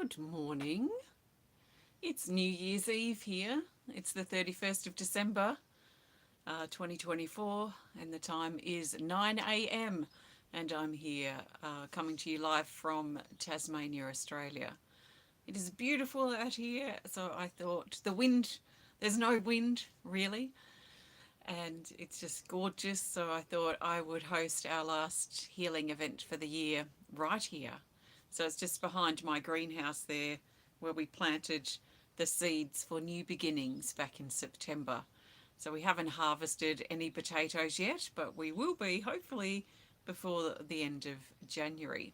Good morning. It's New Year's Eve here. It's the 31st of December 2024 and the time is 9 a.m. and I'm here coming to you live from Tasmania, Australia. It is beautiful out here, so I thought there's no wind really, and it's just gorgeous, so I thought I would host our last healing event for the year right here. So it's just behind my greenhouse there where we planted the seeds for new beginnings back in September. So we haven't harvested any potatoes yet, but we will be hopefully before the end of January.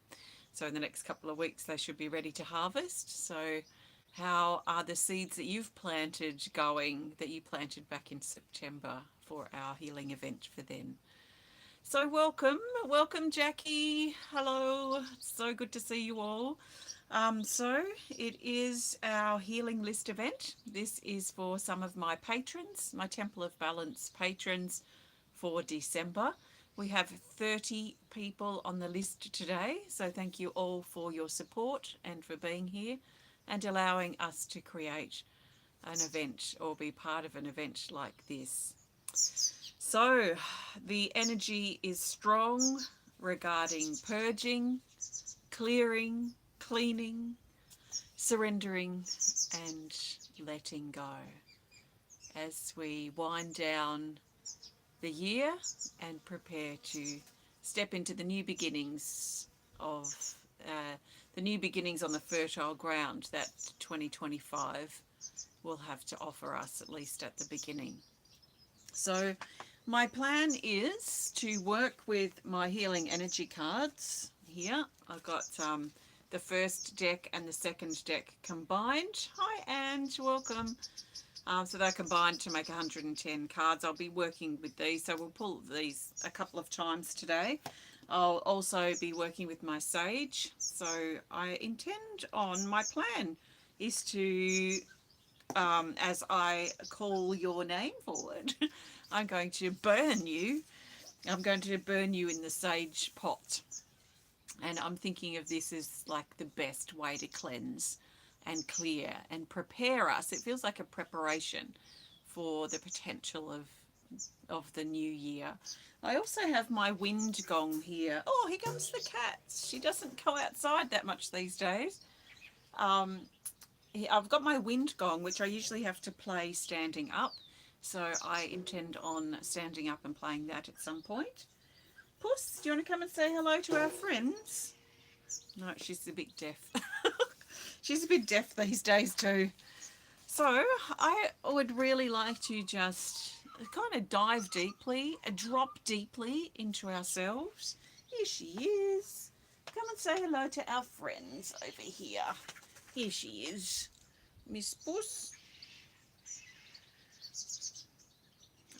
So in the next couple of weeks they should be ready to harvest. So how are the seeds that you've planted going, that you planted back in September for our healing event for then? So welcome Jackie. Hello, so good to see you all. So it is our healing list event. This is for some of my patrons, my Temple of Balance patrons for December. We have 30 people on the list today, so thank you all for your support and for being here and allowing us to create an event or be part of an event like this. So the energy is strong regarding purging, clearing, cleaning, surrendering and letting go as we wind down the year and prepare to step into the new beginnings of on the fertile ground that 2025 will have to offer us, at least at the beginning. So my plan is to work with my healing energy cards here. I've got the first deck and the second deck combined. Hi Ange, welcome. So they're combined to make 110 cards. I'll be working with these, so we'll pull these a couple of times today. I'll also be working with my sage. So I intend on, my plan is to, as I call your name forward, I'm going to burn you. I'm going to burn you in the sage pot. And I'm thinking of this as like the best way to cleanse and clear and prepare us. It feels like a preparation for the potential of the new year. I also have my wind gong here. Oh, here comes the cat. She doesn't go outside that much these days. I've got my wind gong, which I usually have to play standing up. So I intend on standing up and playing that at some point. Puss, do you want to come and say hello to our friends? No, she's a bit deaf. She's a bit deaf these days too. So I would really like to just kind of dive deeply, drop deeply into ourselves. Here she is. Come and say hello to our friends over here. Here she is, Miss Puss.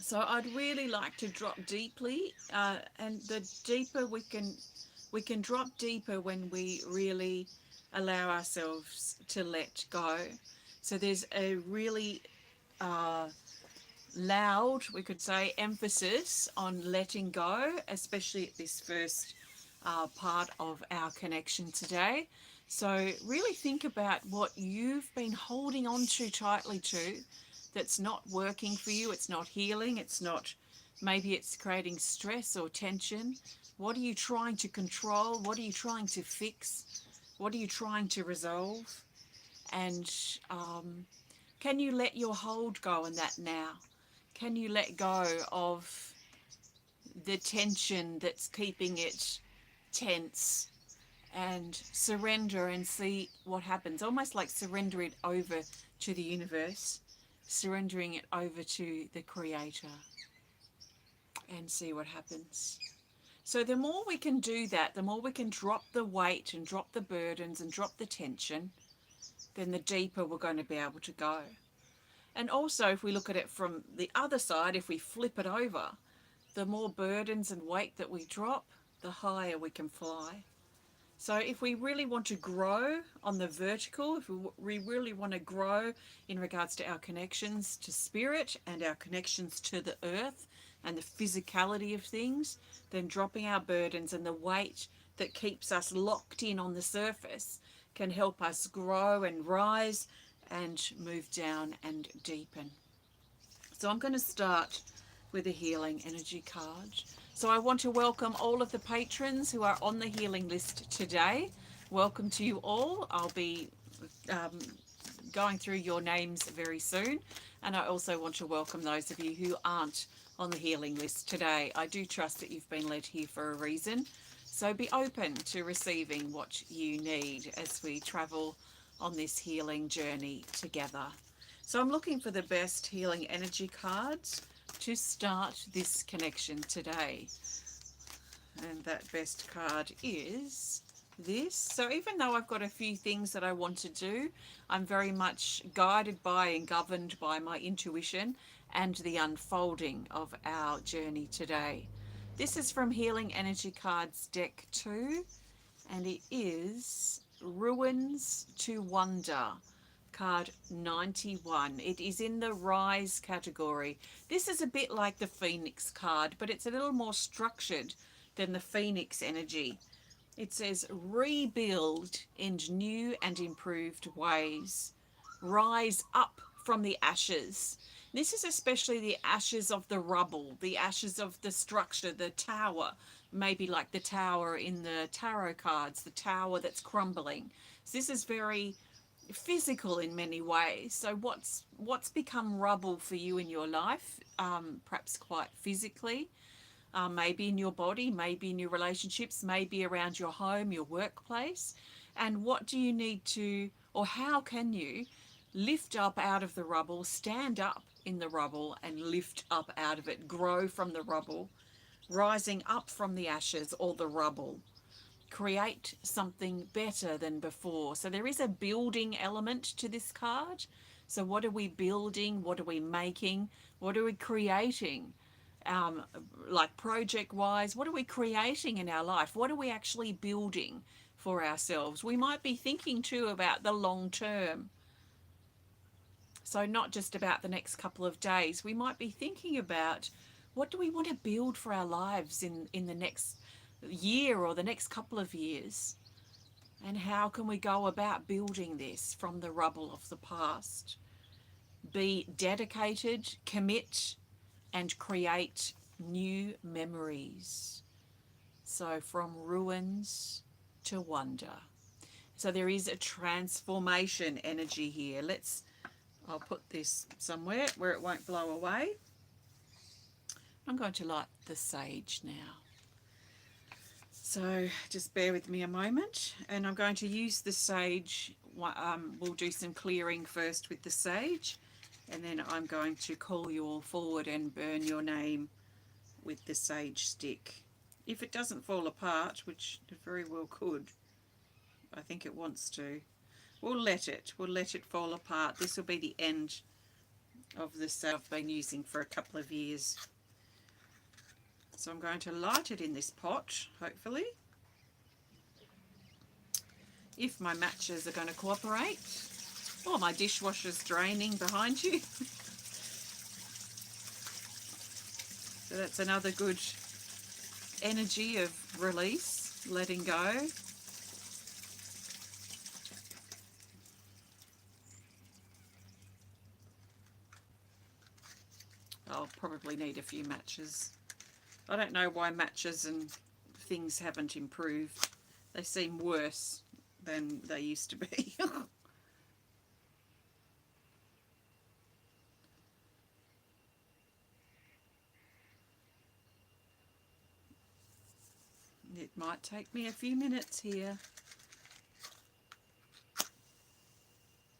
So I'd really like to drop deeply, and the deeper we can drop deeper when we really allow ourselves to let go. So there's a really loud, we could say, emphasis on letting go, especially at this first part of our connection today. So really think about what you've been holding on to tightly to that's not working for you. It's not healing. It's not, maybe it's creating stress or tension. What are you trying to control? What are you trying to fix? What are you trying to resolve? And can you let your hold go in that now? Can you let go of the tension that's keeping it tense and surrender and see what happens? Almost like surrender it over to the universe, surrendering it over to the Creator, and see what happens. So the more we can do that, the more we can drop the weight and drop the burdens and drop the tension, then the deeper we're going to be able to go. And also, if we look at it from the other side, if we flip it over, the more burdens and weight that we drop, the higher we can fly. So if we really want to grow on the vertical, if we really want to grow in regards to our connections to spirit and our connections to the earth and the physicality of things, then dropping our burdens and the weight that keeps us locked in on the surface can help us grow and rise and move down and deepen. So I'm going to start with a healing energy card. So I want to welcome all of the patrons who are on the healing list today. Welcome to you all. I'll be going through your names very soon. And I also want to welcome those of you who aren't on the healing list today. I do trust that you've been led here for a reason. So be open to receiving what you need as we travel on this healing journey together. So I'm looking for the best healing energy cards to start this connection today. And that best card is this. So even though I've got a few things that I want to do, I'm very much guided by and governed by my intuition and the unfolding of our journey today. This is from Healing Energy Cards Deck 2, and it is Ruins to Wonder, card 91. It is in the Rise category. This is a bit like the Phoenix card, but it's a little more structured than the Phoenix energy. It says, rebuild in new and improved ways. Rise up from the ashes. This is especially the ashes of the rubble, the ashes of the structure, the tower, maybe like the tower in the tarot cards, the tower that's crumbling. So this is very physical in many ways. So what's become rubble for you in your life, perhaps quite physically, maybe in your body, maybe in your relationships, maybe around your home, your workplace, and what do you need to, or how can you lift up out of the rubble, stand up in the rubble and lift up out of it, grow from the rubble, rising up from the ashes or the rubble, create something better than before. So there is a building element to this card. So what are we building? What are we making? What are we creating? Like project wise, what are we creating in our life? What are we actually building for ourselves? We might be thinking too about the long term. So not just about the next couple of days. We might be thinking about what do we want to build for our lives in the next year or the next couple of years? And how can we go about building this from the rubble of the past? Be dedicated, commit, and create new memories. So from ruins to wonder. So there is a transformation energy here. I'll put this somewhere where it won't blow away. I'm going to light the sage now. So just bear with me a moment, and I'm going to use the sage. We'll do some clearing first with the sage, and then I'm going to call you all forward and burn your name with the sage stick. If it doesn't fall apart, which it very well could, I think it wants to, we'll let it fall apart. This will be the end of the sage I've been using for a couple of years. So I'm going to light it in this pot, hopefully, if my matches are going to cooperate. Oh, my dishwasher's draining behind you. So that's another good energy of release, letting go. I'll probably need a few matches. I don't know why matches and things haven't improved. They seem worse than they used to be. It might take me a few minutes here.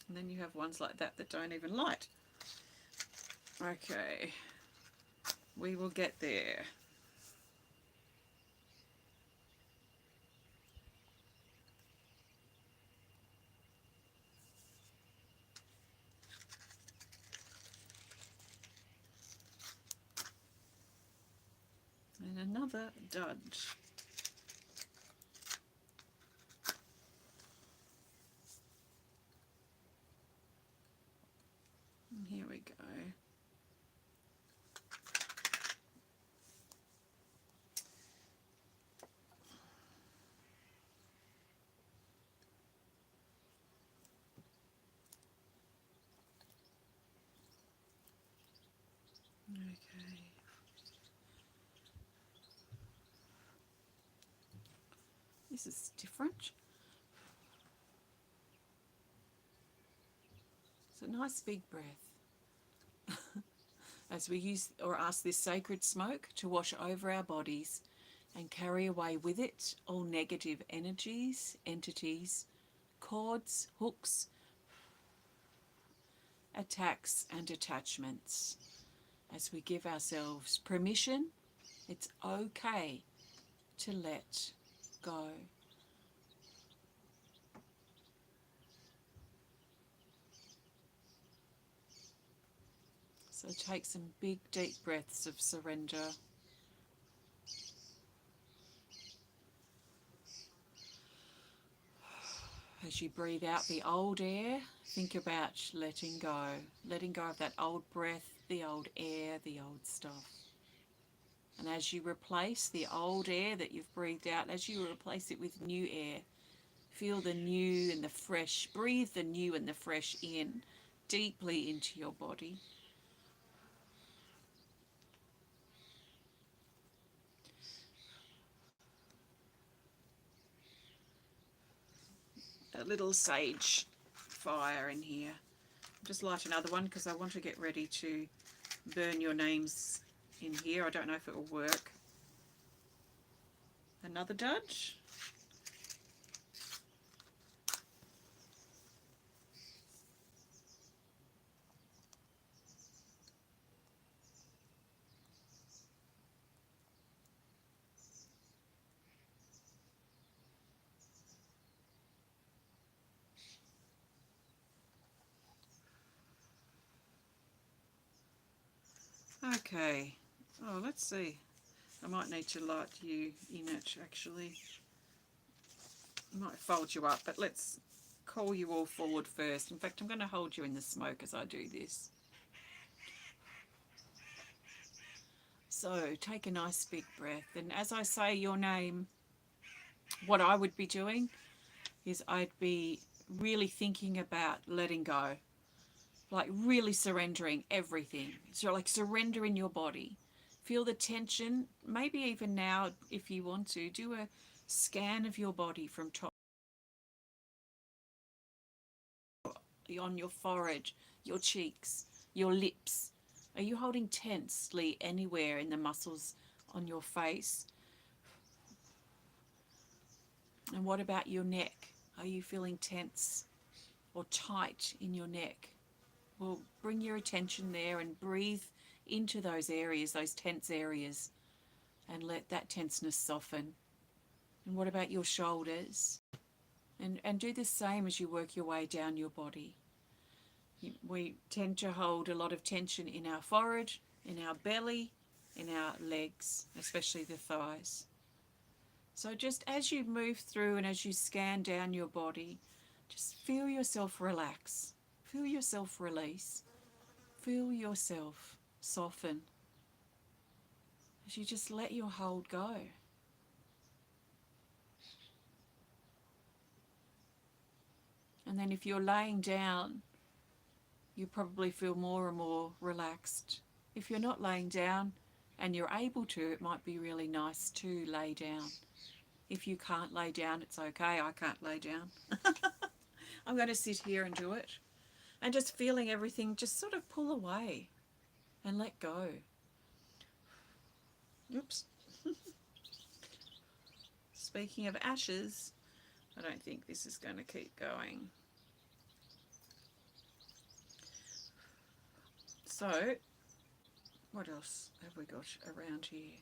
And then you have ones like that that don't even light. Okay, we will get there. And another dud. And here we go. Okay. This is different. It's a nice big breath. As we use or ask this sacred smoke to wash over our bodies and carry away with it all negative energies, entities, cords, hooks, attacks and attachments. As we give ourselves permission, it's okay to let go. So take some big deep breaths of surrender. As you breathe out the old air, think about letting go of that old breath, the old air, the old stuff. And as you replace the old air that you've breathed out, as you replace it with new air, feel the new and the fresh, breathe the new and the fresh in, deeply into your body. A little sage fire in here. Just light another one because I want to get ready to burn your names in here. I don't know if it will work. Another dudge. Okay. Oh, let's see. I might need to light you in it, actually. I might fold you up, but let's call you all forward first. In fact, I'm going to hold you in the smoke as I do this. So take a nice big breath. And as I say your name, what I would be doing is I'd be really thinking about letting go. Like really surrendering everything. So like surrendering your body. Feel the tension. Maybe even now, if you want to, do a scan of your body from top on your forehead, your cheeks, your lips. Are you holding tensely anywhere in the muscles on your face? And what about your neck? Are you feeling tense or tight in your neck? Well, bring your attention there and breathe into those areas, those tense areas, and let that tenseness soften. And what about your shoulders? And do the same as you work your way down your body. We tend to hold a lot of tension in our forehead, in our belly, in our legs, especially the thighs. So just as you move through and as you scan down your body, just feel yourself relax. Feel yourself release. Feel yourself soften as you just let your hold go. And then if you're laying down, you probably feel more and more relaxed. If you're not laying down and you're able to, it might be really nice to lay down. If you can't lay down, it's okay. I can't lay down. I'm going to sit here and do it. And just feeling everything just sort of pull away and let go. Oops. Speaking of ashes, I don't think this is going to keep going. So, what else have we got around here?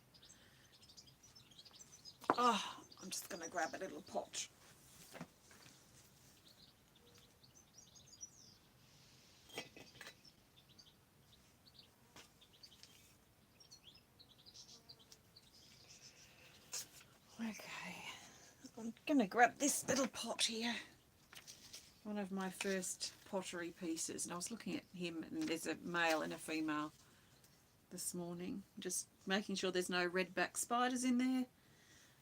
Oh, I'm just going to grab a little pot. Okay, I'm going to grab this little pot here. One of my first pottery pieces. And I was looking at him and there's a male and a female this morning. Just making sure there's no redback spiders in there,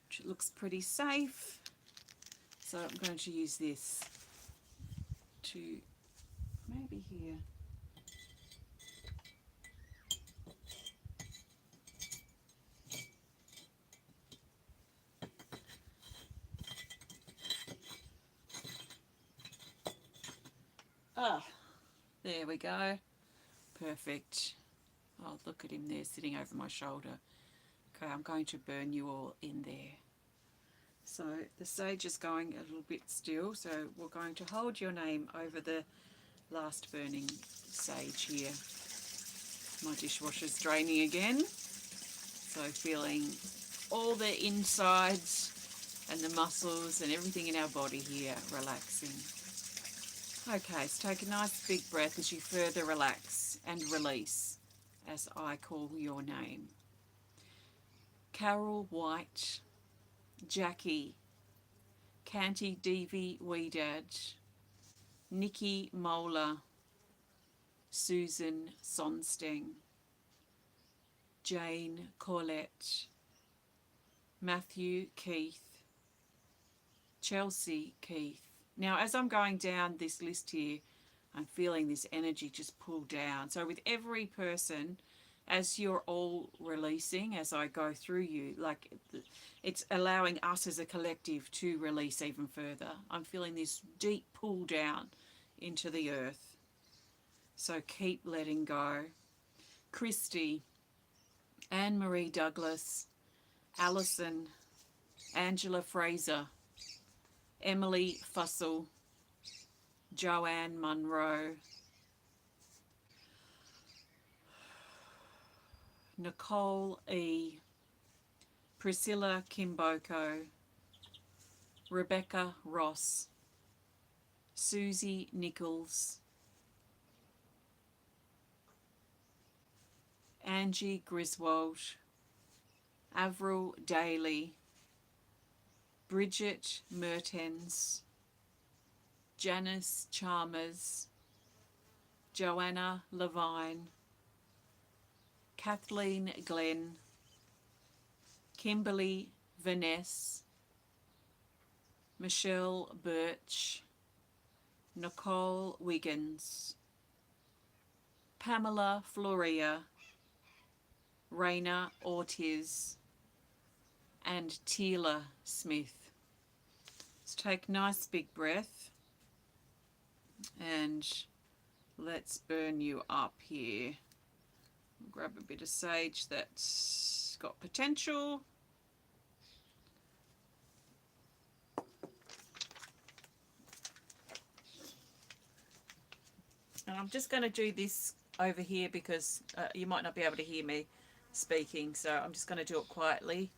which looks pretty safe. So I'm going to use this to maybe here. Ah, there we go. Perfect. Oh, look at him there sitting over my shoulder. Okay, I'm going to burn you all in there. So the sage is going a little bit still, so we're going to hold your name over the last burning sage here. My dishwasher's draining again. So feeling all the insides and the muscles and everything in our body here relaxing. Okay, so take a nice big breath as you further relax and release as I call your name. Carol White, Jackie, Kanti Devi Wedad, Nicki Mohler, Susan Sonsteng, Jane Corlett, Matthew Keith, Chelsea Keith. Now, as I'm going down this list here, I'm feeling this energy just pull down. So with every person, as you're all releasing, as I go through you, like it's allowing us as a collective to release even further. I'm feeling this deep pull down into the earth. So keep letting go. Christi, Anne-Marie Douglas, Allison, Angela Fraser, Emily Fussell, Joanne Monroe, Nicole E, Priscilla Kimboko, Rebecca Ross, Suzie Nicholls, Angie Griswold, Avril Daly, Bridget Mehrtens, Janice Chalmers, Joanna Levine, Kathleen Glen, Kimberly Veness, Michele Burch, Nicole Wiggins, Pamela Florea, Rayna Ortiz, and Teala Smith. Let's take a nice big breath and let's burn you up here. Grab a bit of sage that's got potential. And I'm just going to do this over here because you might not be able to hear me speaking, so I'm just going to do it quietly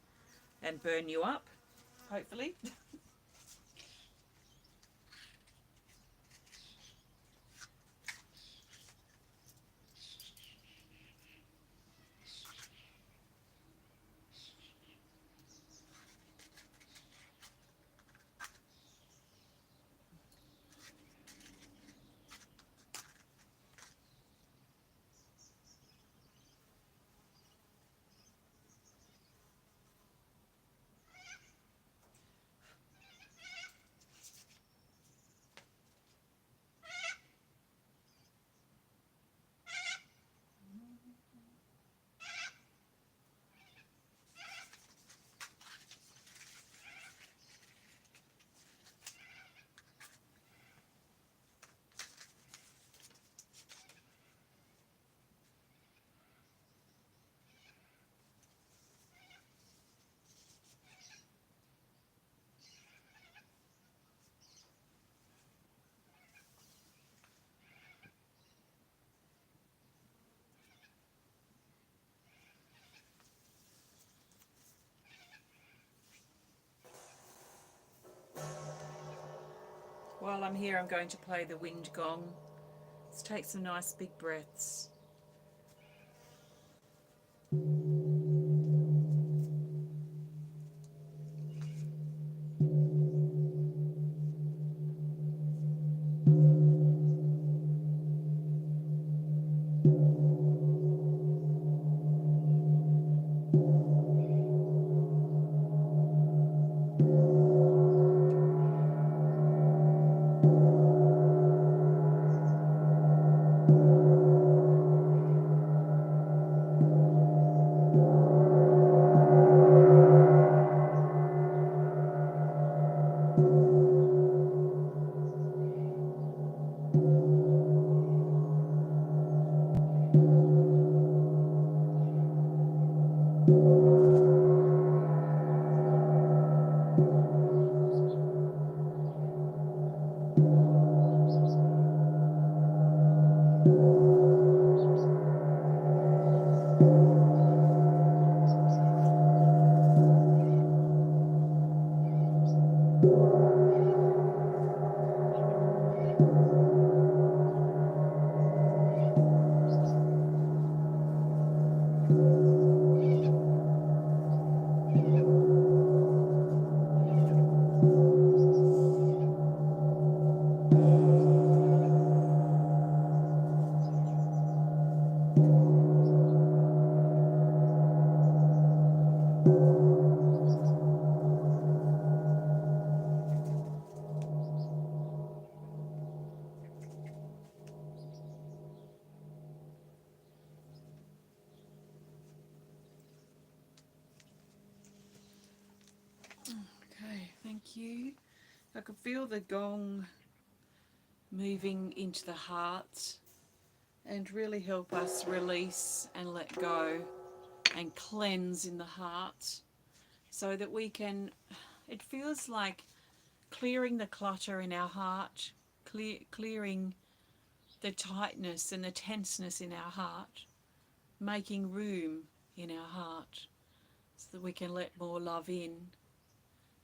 and burn you up, hopefully. While I'm here, I'm going to play the wind gong. Let's take some nice big breaths. you. I can feel the gong moving into the heart and really help us release and let go and cleanse in the heart so that we can, it feels like clearing the clutter in our heart, clearing the tightness and the tenseness in our heart, making room in our heart so that we can let more love in.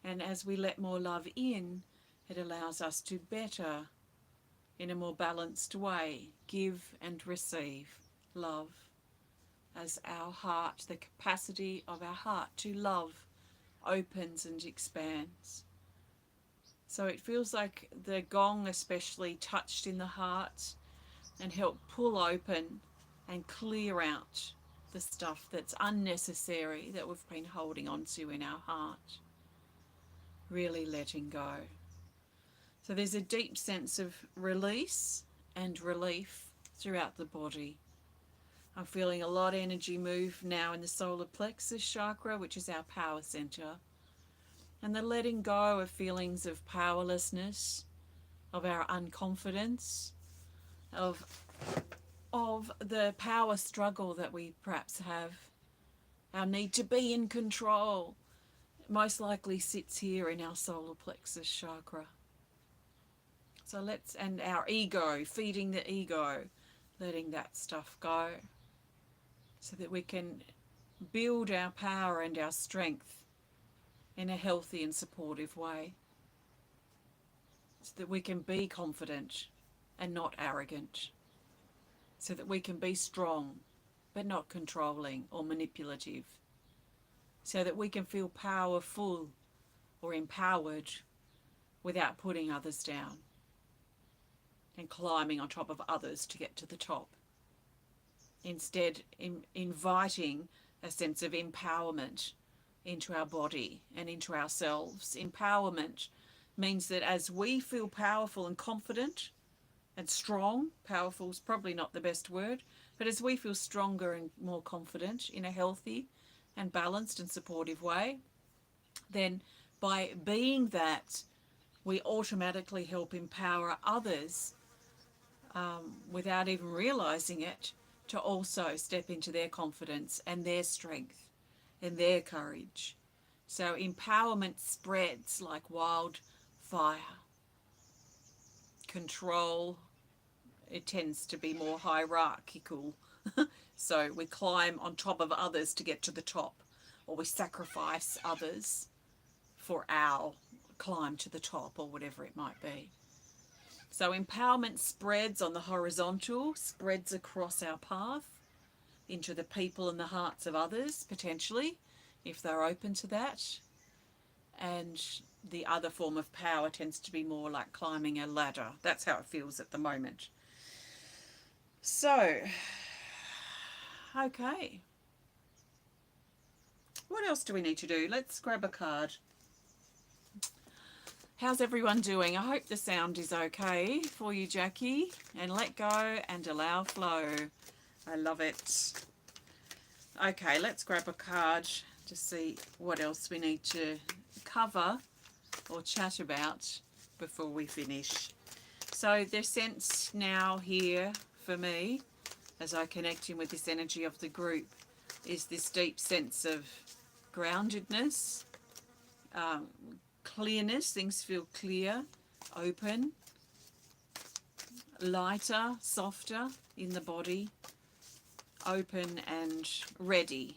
And as we let more love in, it allows us to better, in a more balanced way, give and receive love, as our heart, the capacity of our heart to love, opens and expands. So it feels like the gong especially touched in the heart and helped pull open and clear out the stuff that's unnecessary that we've been holding on to in our heart. Really letting go. So there's a deep sense of release and relief throughout the body. I'm feeling a lot of energy move now in the solar plexus chakra, which is our power center. And the letting go of feelings of powerlessness, of our unconfidence, of the power struggle that we perhaps have, our need to be in control, most likely sits here in our solar plexus chakra. So and our ego, feeding the ego, letting that stuff go so that we can build our power and our strength in a healthy and supportive way. So that we can be confident and not arrogant. So that we can be strong but not controlling or manipulative. So that we can feel powerful or empowered without putting others down and climbing on top of others to get to the top. Instead, inviting a sense of empowerment into our body and into ourselves. Empowerment means that as we feel powerful and confident and strong, powerful is probably not the best word, but as we feel stronger and more confident in a healthy and balanced and supportive way, then by being that, we automatically help empower others without even realizing it, to also step into their confidence and their strength and their courage. So empowerment spreads like wildfire. Control, it tends to be more hierarchical. So we climb on top of others to get to the top, or we sacrifice others for our climb to the top, or whatever it might be. So empowerment spreads on the horizontal, spreads across our path into the people and the hearts of others, potentially, if they're open to that. And the other form of power tends to be more like climbing a ladder. That's how it feels at the moment. So, okay. What else do we need to do? Let's grab a card. How's everyone doing? I hope the sound is okay for you, Jackie. And let go and allow flow. I love it. Okay, let's grab a card to see what else we need to cover or chat about before we finish. So the sense now here for me, as I connect in with this energy of the group, is this deep sense of groundedness, clearness. Things feel clear, open, lighter, softer in the body, open and ready.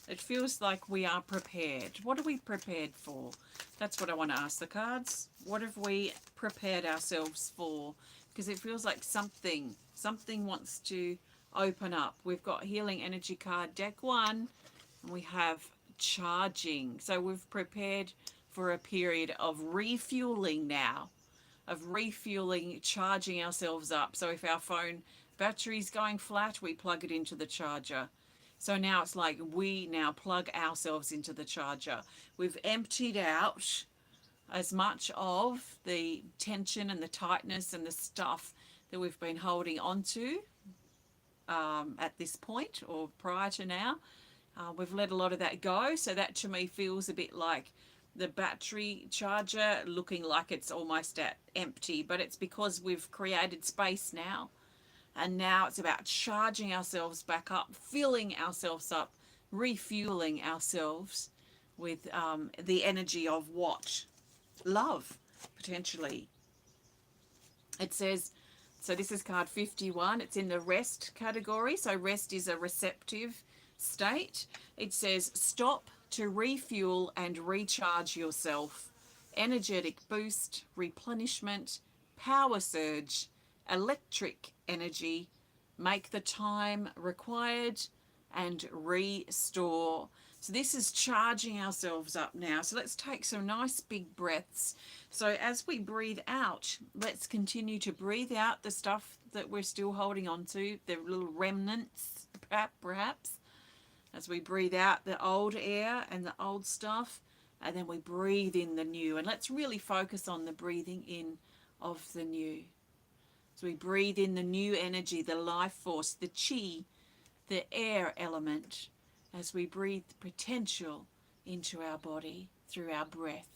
It feels like we are prepared. What are we prepared for? That's what I want to ask the cards. What have we prepared ourselves for? Because it feels like something wants to open up. We've got Healing Energy card, deck 1, and we have Charging. So we've prepared for a period of refueling now, charging ourselves up. So if our phone battery's going flat, we plug it into the charger. So now it's like we now plug ourselves into the charger. We've emptied out as much of the tension and the tightness and the stuff that we've been holding on to at this point or prior to now. We've let a lot of that go. So that to me feels a bit like the battery charger looking like it's almost at empty, but it's because we've created space now. And now it's about charging ourselves back up, filling ourselves up, refueling ourselves with the energy of what? Love, potentially. It says, so this is card 51. It's in the rest category. So rest is a receptive state. It says, stop to refuel and recharge yourself. Energetic boost, replenishment, power surge, electric energy, make the time required, and restore. So this is charging ourselves up now. So let's take some nice big breaths. So as we breathe out, let's continue to breathe out the stuff that we're still holding on to, the little remnants, perhaps. As we breathe out the old air and the old stuff, and then we breathe in the new. And let's really focus on the breathing in of the new. So we breathe in the new energy, the life force, the chi, the air element, as we breathe potential into our body through our breath.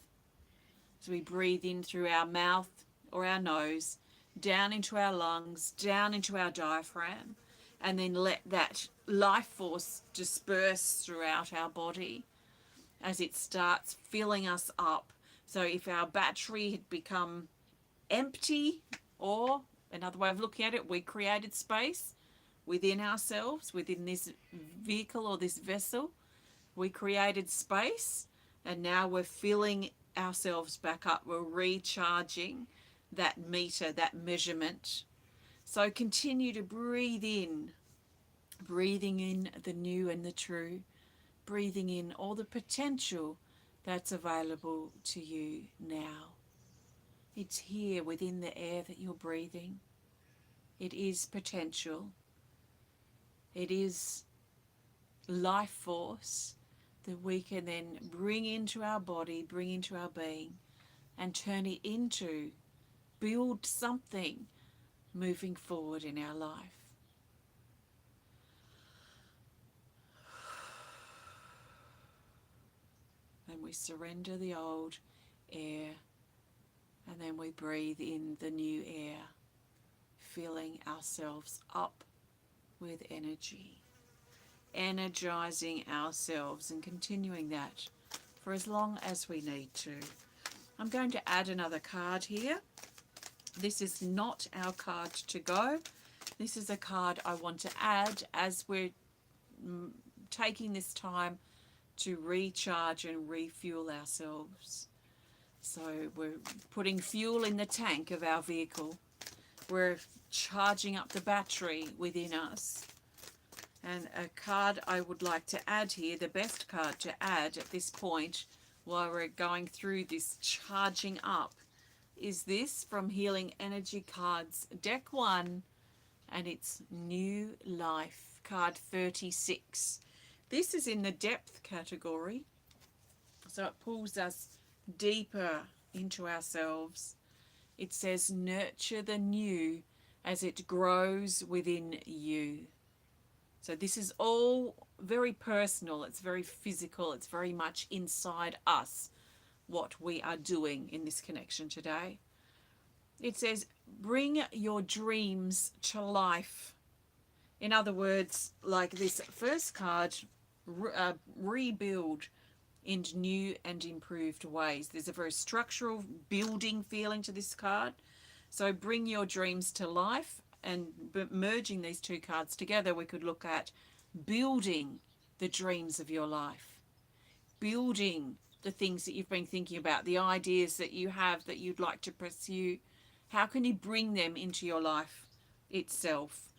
So we breathe in through our mouth or our nose, down into our lungs, down into our diaphragm, and then let that life force disperse throughout our body as it starts filling us up. So if our battery had become empty, or another way of looking at it, we created space within ourselves, within this vehicle or this vessel. We created space, and now we're filling ourselves back up. We're recharging that meter, that measurement. So continue to breathe in, breathing in the new and the true, breathing in all the potential that's available to you now. It's here within the air that you're breathing. It is potential. It is life force that we can then bring into our body, bring into our being, and turn it into, build something moving forward in our life. And we surrender the old air, and then we breathe in the new air, filling ourselves up with energy, energizing ourselves, and continuing that for as long as we need to. I'm going to add another card here. This is not our card to go. This is a card I want to add as we're taking this time to recharge and refuel ourselves. So we're putting fuel in the tank of our vehicle. We're charging up the battery within us. And a card I would like to add here, the best card to add at this point while we're going through this charging up, is this from Healing Energy Cards, Deck 1, and it's New Life, card 36. This is in the depth category, so it pulls us deeper into ourselves. It says, nurture the new as it grows within you. So this is all very personal, it's very physical, it's very much inside us, what we are doing in this connection today. It says, bring your dreams to life. In other words, like this first card, rebuild in new and improved ways. There's a very structural building feeling to this card. So bring your dreams to life, and merging these two cards together, we could look at building the dreams of your life, building the things that you've been thinking about, the ideas that you have that you'd like to pursue. How can you bring them into your life itself?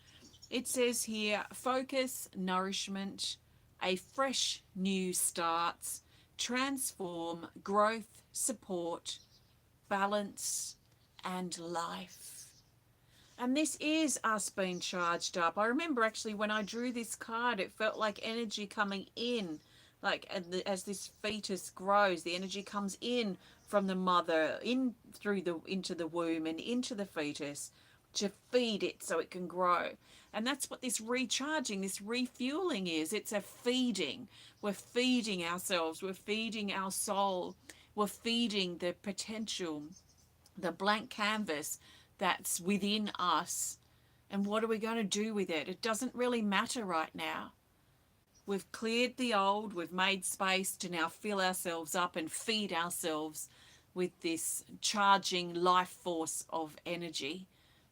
It says here, focus, nourishment, a fresh new starts, transform, growth, support, balance, and life. And this is us being charged up. I remember actually when I drew this card, it felt like energy coming in, like as this fetus grows, the energy comes in from the mother, into the womb and into the fetus to feed it so it can grow. And that's what this recharging, this refueling is. It's a feeding. We're feeding ourselves. We're feeding our soul. We're feeding the potential, the blank canvas that's within us. And what are we going to do with it? It doesn't really matter right now. We've cleared the old, we've made space to now fill ourselves up and feed ourselves with this charging life force of energy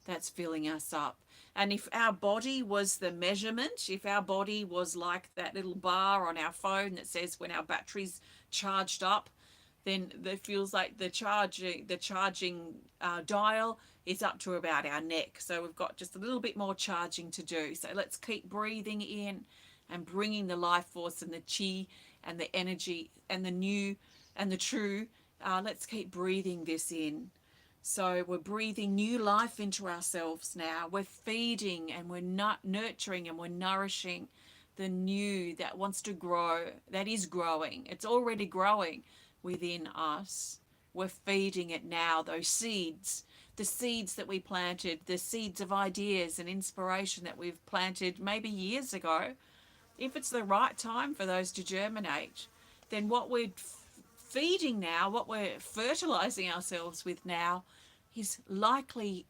that's filling us up. And if our body was the measurement, if our body was like that little bar on our phone that says when our battery's charged up, then it feels like the charging dial is up to about our neck. So we've got just a little bit more charging to do. So let's keep breathing in and bringing the life force and the chi and the energy and the new and the true. Let's keep breathing this in. So we're breathing new life into ourselves now. We're feeding and we're nurturing and we're nourishing the new that wants to grow, that is growing. It's already growing within us. We're feeding it now, those seeds, the seeds that we planted, the seeds of ideas and inspiration that we've planted maybe years ago. If it's the right time for those to germinate, then what we're feeding now, what we're fertilizing ourselves with now, is likely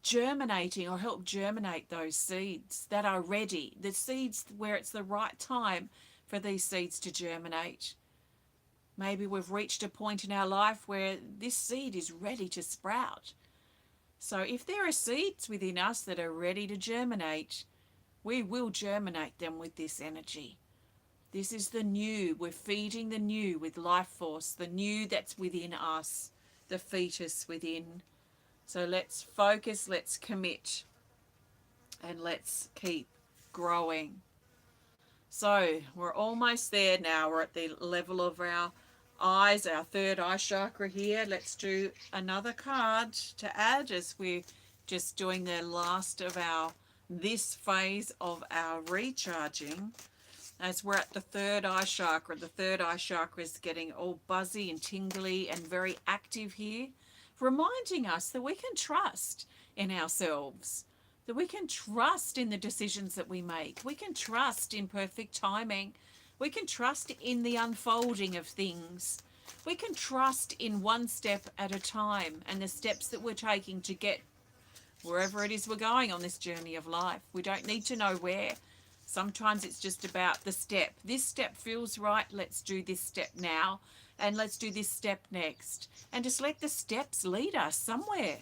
germinating or help germinate those seeds that are ready, the seeds where it's the right time for these seeds to germinate. Maybe we've reached a point in our life where this seed is ready to sprout. So if there are seeds within us that are ready to germinate, we will germinate them with this energy. This is the new. We're feeding the new with life force, the new that's within us, the fetus within. So let's focus, let's commit, and let's keep growing. So we're almost there now. We're at the level of our eyes, our third eye chakra here. Let's do another card to add as we're just doing the last of this phase of our recharging. As we're at the third eye chakra, the third eye chakra is getting all buzzy and tingly and very active here, reminding us that we can trust in ourselves, that we can trust in the decisions that we make. We can trust in perfect timing. We can trust in the unfolding of things. We can trust in one step at a time and the steps that we're taking to get wherever it is we're going on this journey of life. We don't need to know where. Sometimes it's just about the step. This step feels right. Let's do this step now. And let's do this step next. And just let the steps lead us somewhere.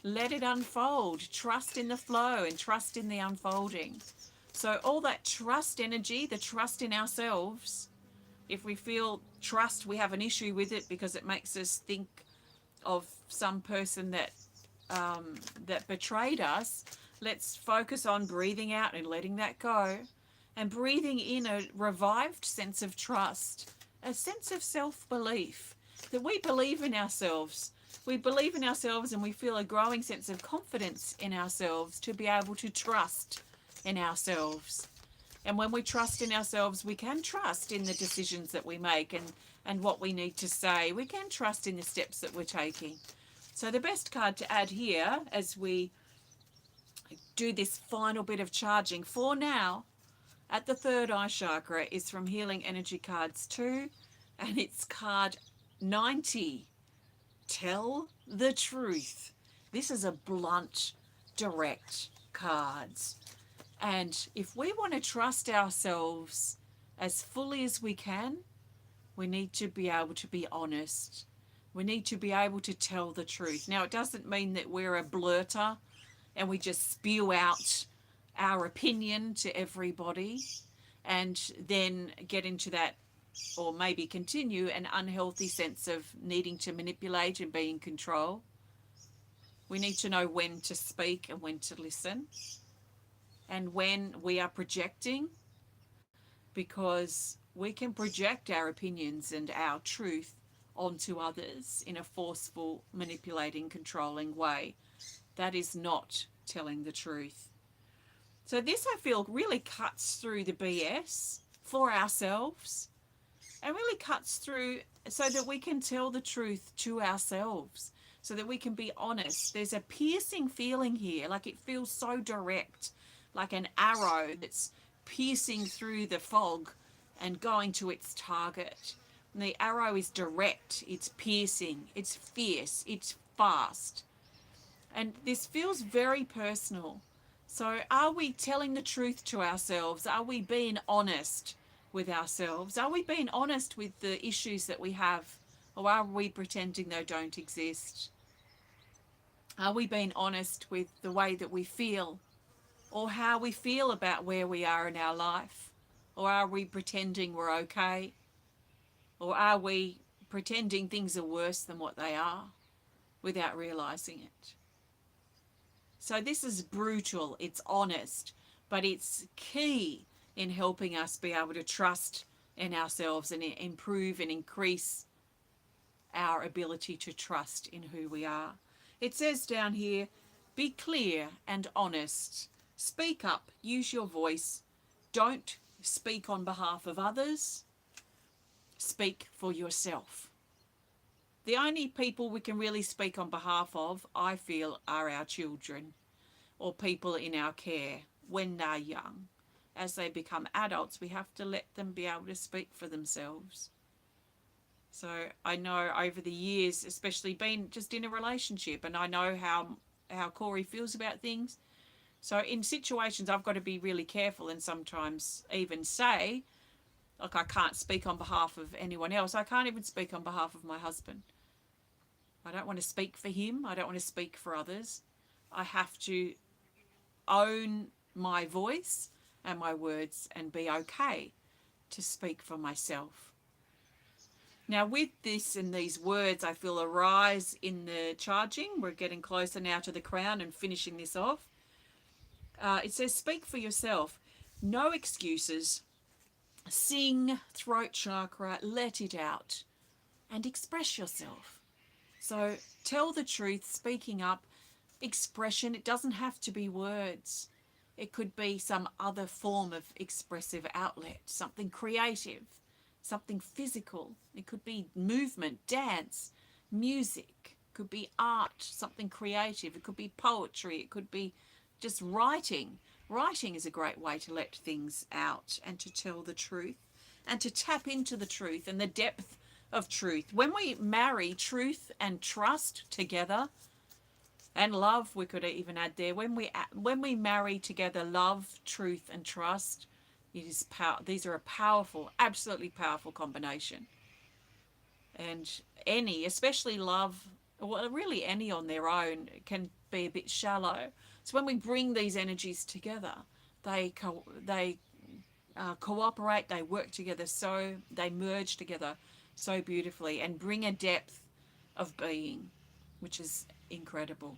Let it unfold. Trust in the flow and trust in the unfolding. So all that trust energy, the trust in ourselves, if we feel trust, we have an issue with it because it makes us think of some person that betrayed us. Let's focus on breathing out and letting that go and breathing in a revived sense of trust, a sense of self-belief, that we believe in ourselves. We believe in ourselves and we feel a growing sense of confidence in ourselves to be able to trust in ourselves. And when we trust in ourselves, we can trust in the decisions that we make and what we need to say. We can trust in the steps that we're taking. So the best card to add here as we do this final bit of charging for now at the third eye chakra is from Healing Energy Cards 2, and it's card 90. Tell the truth. This is a blunt, direct cards. And if we want to trust ourselves as fully as we can, we need to be able to be honest. We need to be able to tell the truth. Now, it doesn't mean that we're a blurter and we just spew out our opinion to everybody and then get into that, or maybe continue an unhealthy sense of needing to manipulate and be in control. We need to know when to speak and when to listen, and when we are projecting, because we can project our opinions and our truth onto others in a forceful, manipulating, controlling way. That is not telling the truth. So this, I feel, really cuts through the BS for ourselves and really cuts through so that we can tell the truth to ourselves, so that we can be honest. There's a piercing feeling here, like it feels so direct, like an arrow that's piercing through the fog and going to its target. And the arrow is direct, it's piercing, it's fierce, it's fast. And this feels very personal. So are we telling the truth to ourselves? Are we being honest with ourselves? Are we being honest with the issues that we have? Or are we pretending they don't exist? Are we being honest with the way that we feel? Or how we feel about where we are in our life? Or are we pretending we're okay? Or are we pretending things are worse than what they are without realizing it? So this is brutal, it's honest, but it's key in helping us be able to trust in ourselves and improve and increase our ability to trust in who we are. It says down here, be clear and honest. Speak up, use your voice. Don't speak on behalf of others. Speak for yourself. The only people we can really speak on behalf of, I feel, are our children or people in our care when they're young. As they become adults, we have to let them be able to speak for themselves. So I know over the years, especially being just in a relationship, and I know how Corey feels about things. So in situations, I've got to be really careful and sometimes even say, like, I can't speak on behalf of anyone else. I can't even speak on behalf of my husband. I don't want to speak for him. I don't want to speak for others. I have to own my voice and my words and be okay to speak for myself. Now with this and these words, I feel a rise in the charging. We're getting closer now to the crown and finishing this off. It says, speak for yourself. No excuses. Sing, throat chakra, let it out and express yourself. So tell the truth, speaking up, expression. It doesn't have to be words. It could be some other form of expressive outlet, something creative, something physical. It could be movement, dance, music. It could be art, something creative. It could be poetry. It could be just writing. Writing is a great way to let things out and to tell the truth and to tap into the truth and the depth of truth. When we marry truth and trust together, and love, we could even add there, when we marry together love, truth and trust, it is these are a powerful, absolutely powerful combination. And any, especially love, well, really any on their own, can be a bit shallow. So when we bring these energies together, they cooperate, they work together, so they merge together so beautifully and bring a depth of being, which is incredible.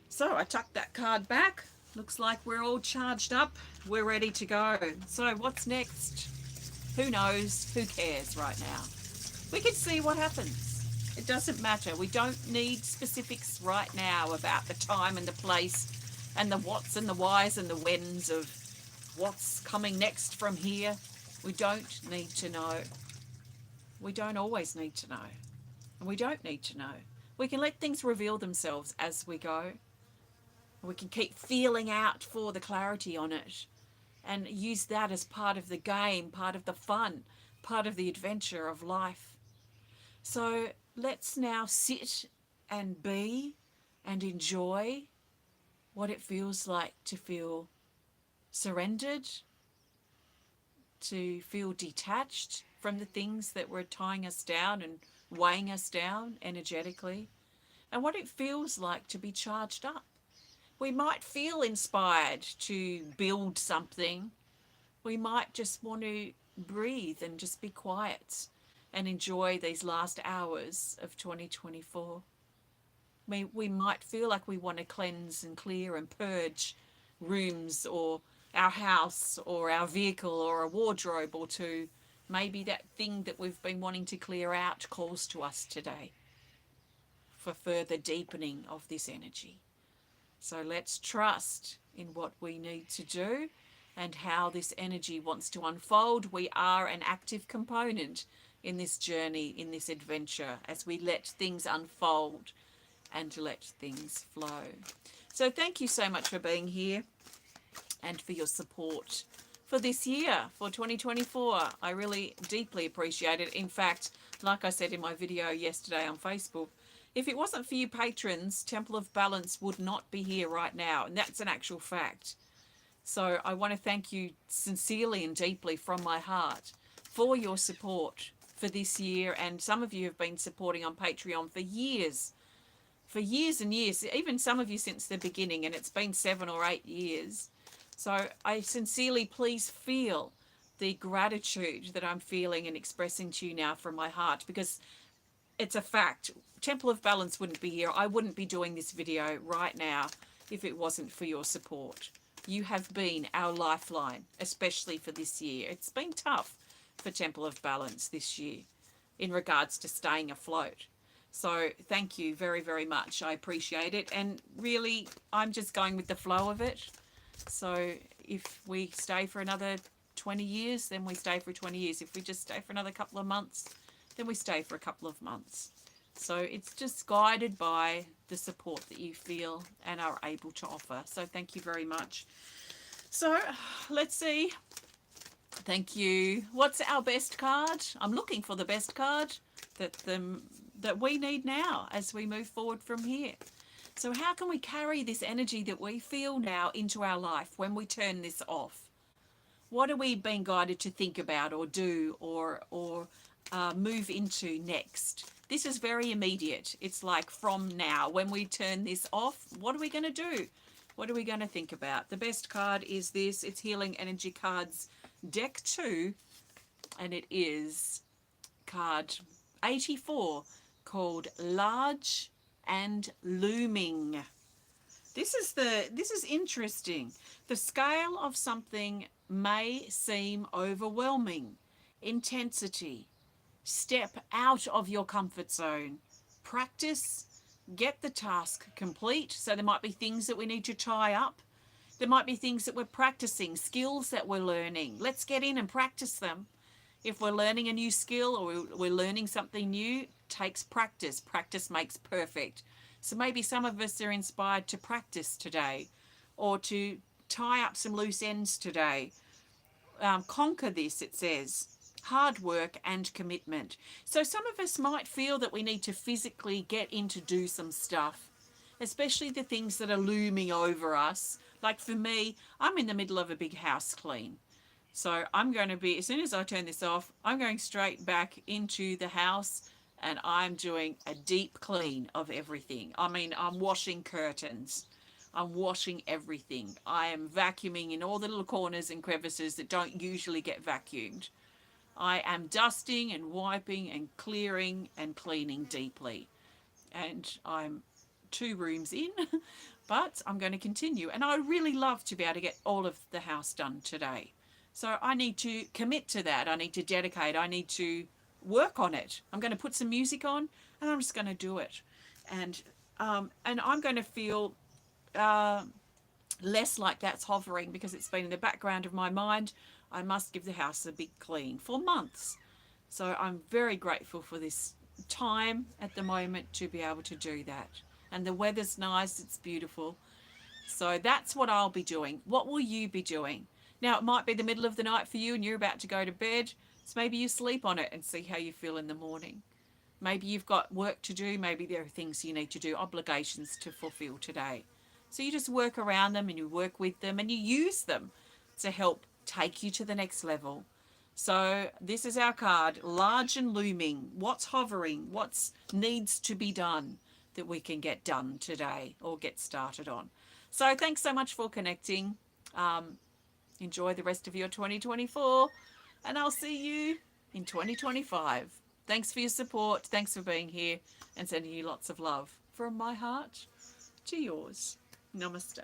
So I tucked that card back. Looks like we're all charged up. We're ready to go. So what's next? Who knows? Who cares right now? We can see what happens. It doesn't matter. We don't need specifics right now about the time and the place and the whats and the whys and the whens of what's coming next from here. We don't need to know. We don't always need to know. And we don't need to know. We can let things reveal themselves as we go. We can keep feeling out for the clarity on it and use that as part of the game, part of the fun, part of the adventure of life. So let's now sit and be and enjoy what it feels like to feel surrendered, to feel detached from the things that were tying us down and weighing us down energetically, and what it feels like to be charged up. We might feel inspired to build something. We might just want to breathe and just be quiet and enjoy these last hours of 2024. We might feel like we want to cleanse and clear and purge rooms or our house or our vehicle or a wardrobe or two. Maybe that thing that we've been wanting to clear out calls to us today for further deepening of this energy. So let's trust in what we need to do and how this energy wants to unfold. We are an active component in this journey, in this adventure, as we let things unfold and let things flow. So thank you so much for being here and for your support for this year, for 2024. I really deeply appreciate it. In fact, like I said in my video yesterday on Facebook, if it wasn't for you patrons, Temple of Balance would not be here right now. And that's an actual fact. So I want to thank you sincerely and deeply from my heart for your support for this year. And some of you have been supporting on Patreon for years and years, even some of you since the beginning, and it's been 7 or 8 years. So I sincerely please feel the gratitude that I'm feeling and expressing to you now from my heart, because it's a fact. Temple of Balance wouldn't be here. I wouldn't be doing this video right now if it wasn't for your support. You have been our lifeline, especially for this year. It's been tough for Temple of Balance this year in regards to staying afloat. So thank you very, very much. I appreciate it. And really, I'm just going with the flow of it. So if we stay for another 20 years, then we stay for 20 years. If we just stay for another couple of months, then we stay for a couple of months. So it's just guided by the support that you feel and are able to offer. So thank you very much. So let's see. Thank you. What's our best card? I'm looking for the best card that we need now as we move forward from here. So how can we carry this energy that we feel now into our life when we turn this off? What are we being guided to think about or do or move into next? This is very immediate. It's like from now. When we turn this off, what are we going to do? What are we going to think about? The best card is this. It's Healing Energy Cards Deck 2. And it is card 84, called Large and Looming. This is interesting. The scale of something may seem overwhelming. Intensity. Step out of your comfort zone. Practice. Get the task complete. So there might be things that we need to tie up. There might be things that we're practicing, skills that we're learning. Let's get in and practice them. If we're learning a new skill or we're learning something new, takes practice. Practice makes perfect. So maybe some of us are inspired to practice today, or to tie up some loose ends today. Conquer this, it says. Hard work and commitment. So some of us might feel that we need to physically get in to do some stuff, especially the things that are looming over us. Like for me, I'm in the middle of a big house clean. So I'm going to be, as soon as I turn this off, I'm going straight back into the house and I'm doing a deep clean of everything. I mean, I'm washing curtains. I'm washing everything. I am vacuuming in all the little corners and crevices that don't usually get vacuumed. I am dusting and wiping and clearing and cleaning deeply. And I'm 2 rooms in, but I'm going to continue. And I really love to be able to get all of the house done today. So I need to commit to that. I need to dedicate. I need to work on it. I'm going to put some music on and I'm just going to do it. And I'm going to feel less like that's hovering because it's been in the background of my mind. I must give the house a big clean for months. So I'm very grateful for this time at the moment to be able to do that. And the weather's nice. It's beautiful. So that's what I'll be doing. What will you be doing? Now, it might be the middle of the night for you and you're about to go to bed. So maybe you sleep on it and see how you feel in the morning. Maybe you've got work to do. Maybe there are things you need to do, obligations to fulfill today. So you just work around them and you work with them and you use them to help take you to the next level. So this is our card, Large and Looming. What's hovering? What needs to be done that we can get done today or get started on? So thanks so much for connecting. Enjoy the rest of your 2024 and I'll see you in 2025. Thanks for your support. Thanks for being here and sending you lots of love from my heart to yours. Namaste.